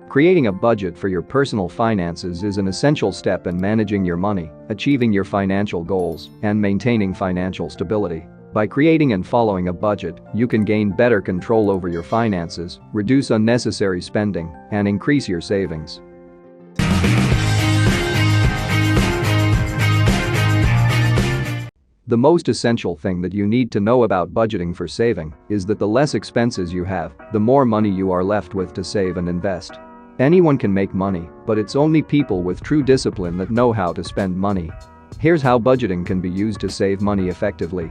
Creating a budget for your personal finances is an essential step in managing your money, achieving your financial goals, and maintaining financial stability. By creating and following a budget, you can gain better control over your finances, reduce unnecessary spending, and increase your savings. The most essential thing that you need to know about budgeting for saving is that the less expenses you have, the more money you are left with to save and invest. Anyone can make money, but it's only people with true discipline that know how to spend money. Here's how budgeting can be used to save money effectively.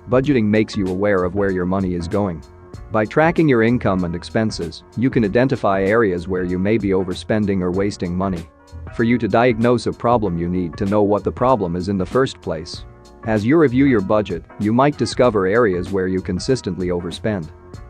Budgeting makes you aware of where your money is going. By tracking your income and expenses, you can identify areas where you may be overspending or wasting money. For you to diagnose a problem, you need to know what the problem is in the first place. As you review your budget, you might discover areas where you consistently overspend.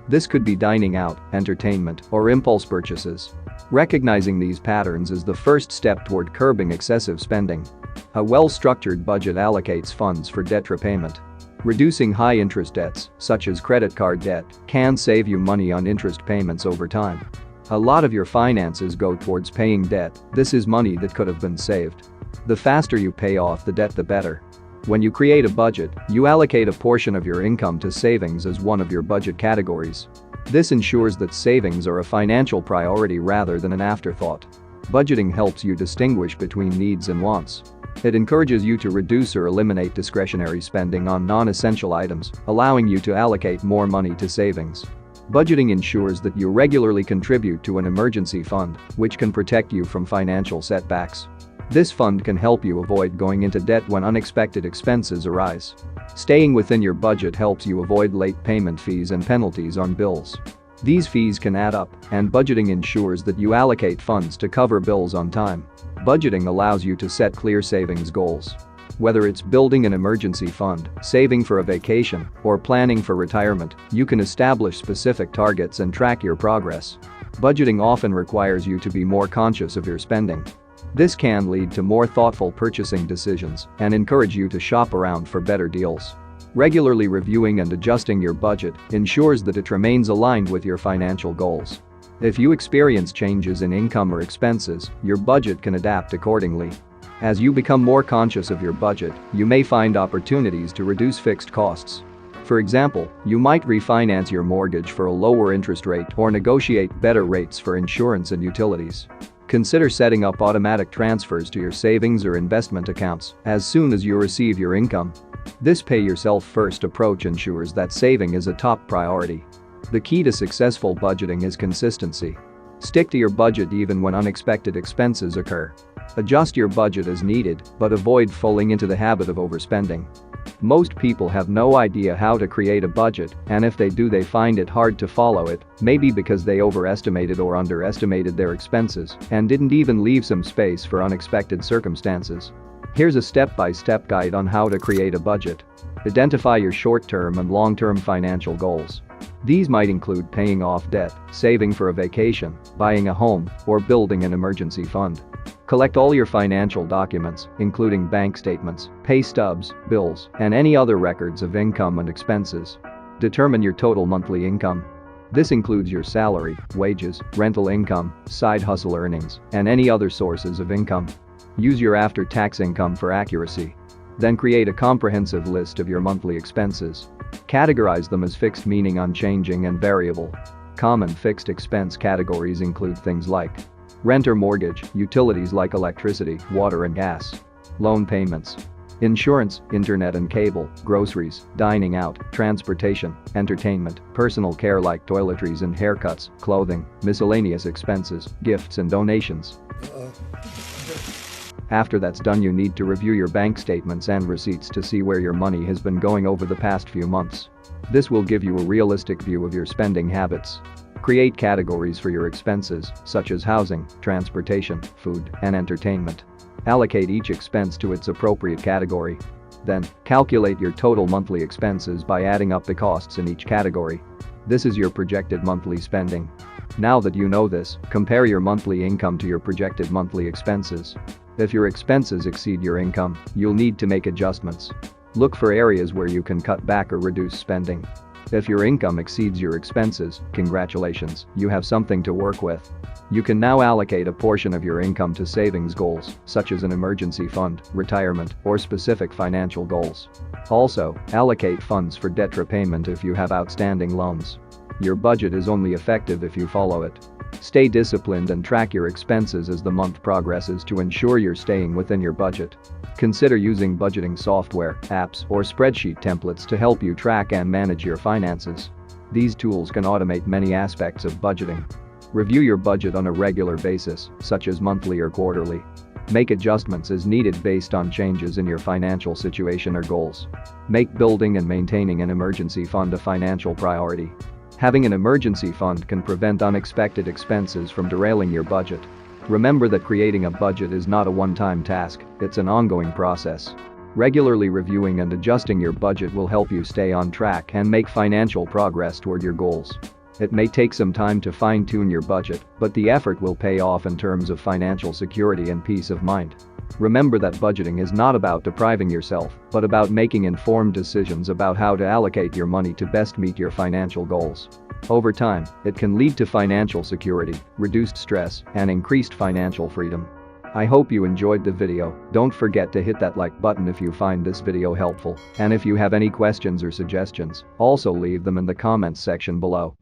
This could be dining out, entertainment, or impulse purchases. Recognizing these patterns is the first step toward curbing excessive spending. A well-structured budget allocates funds for debt repayment. Reducing high-interest debts, such as credit card debt, can save you money on interest payments over time. A lot of your finances go towards paying debt. This is money that could have been saved. The faster you pay off the debt, the better. When you create a budget, you allocate a portion of your income to savings as one of your budget categories. This ensures that savings are a financial priority rather than an afterthought. Budgeting helps you distinguish between needs and wants. It encourages you to reduce or eliminate discretionary spending on non-essential items, allowing you to allocate more money to savings. Budgeting ensures that you regularly contribute to an emergency fund, which can protect you from financial setbacks. This fund can help you avoid going into debt when unexpected expenses arise. Staying within your budget helps you avoid late payment fees and penalties on bills. These fees can add up, and budgeting ensures that you allocate funds to cover bills on time. Budgeting allows you to set clear savings goals. Whether it's building an emergency fund, saving for a vacation, or planning for retirement, you can establish specific targets and track your progress. Budgeting often requires you to be more conscious of your spending. This can lead to more thoughtful purchasing decisions and encourage you to shop around for better deals. Regularly reviewing and adjusting your budget ensures that it remains aligned with your financial goals. If you experience changes in income or expenses, your budget can adapt accordingly. As you become more conscious of your budget, you may find opportunities to reduce fixed costs. For example, you might refinance your mortgage for a lower interest rate or negotiate better rates for insurance and utilities. Consider setting up automatic transfers to your savings or investment accounts as soon as you receive your income. This pay-yourself-first approach ensures that saving is a top priority. The key to successful budgeting is consistency. Stick to your budget even when unexpected expenses occur. Adjust your budget as needed, but avoid falling into the habit of overspending. Most people have no idea how to create a budget, and if they do, they find it hard to follow it, maybe because they overestimated or underestimated their expenses and didn't even leave some space for unexpected circumstances. Here's a step-by-step guide on how to create a budget. Identify your short-term and long-term financial goals. These might include paying off debt, saving for a vacation, buying a home, or building an emergency fund. Collect all your financial documents, including bank statements, pay stubs, bills, and any other records of income and expenses. Determine your total monthly income. This includes your salary, wages, rental income, side hustle earnings, and any other sources of income. Use your after-tax income for accuracy. Then create a comprehensive list of your monthly expenses. Categorize them as fixed, meaning unchanging, and variable. Common fixed expense categories include things like rent or mortgage, utilities like electricity, water and gas, loan payments, insurance, internet and cable, groceries, dining out, transportation, entertainment, personal care like toiletries and haircuts, clothing, miscellaneous expenses, gifts and donations. After that's done, you need to review your bank statements and receipts to see where your money has been going over the past few months. This will give you a realistic view of your spending habits. Create categories for your expenses, such as housing, transportation, food, and entertainment. Allocate each expense to its appropriate category. Then, calculate your total monthly expenses by adding up the costs in each category. This is your projected monthly spending. Now that you know this, compare your monthly income to your projected monthly expenses. If your expenses exceed your income, you'll need to make adjustments. Look for areas where you can cut back or reduce spending. If your income exceeds your expenses, congratulations, you have something to work with. You can now allocate a portion of your income to savings goals, such as an emergency fund, retirement, or specific financial goals. Also, allocate funds for debt repayment if you have outstanding loans. Your budget is only effective if you follow it. Stay disciplined and track your expenses as the month progresses to ensure you're staying within your budget. Consider using budgeting software, apps, or spreadsheet templates to help you track and manage your finances. These tools can automate many aspects of budgeting. Review your budget on a regular basis, such as monthly or quarterly. Make adjustments as needed based on changes in your financial situation or goals. Make building and maintaining an emergency fund a financial priority. Having an emergency fund can prevent unexpected expenses from derailing your budget. Remember that creating a budget is not a one-time task, it's an ongoing process. Regularly reviewing and adjusting your budget will help you stay on track and make financial progress toward your goals. It may take some time to fine-tune your budget, but the effort will pay off in terms of financial security and peace of mind. Remember that budgeting is not about depriving yourself, but about making informed decisions about how to allocate your money to best meet your financial goals. Over time, it can lead to financial security, reduced stress, and increased financial freedom. I hope you enjoyed the video. Don't forget to hit that like button if you find this video helpful, and if you have any questions or suggestions, also leave them in the comments section below.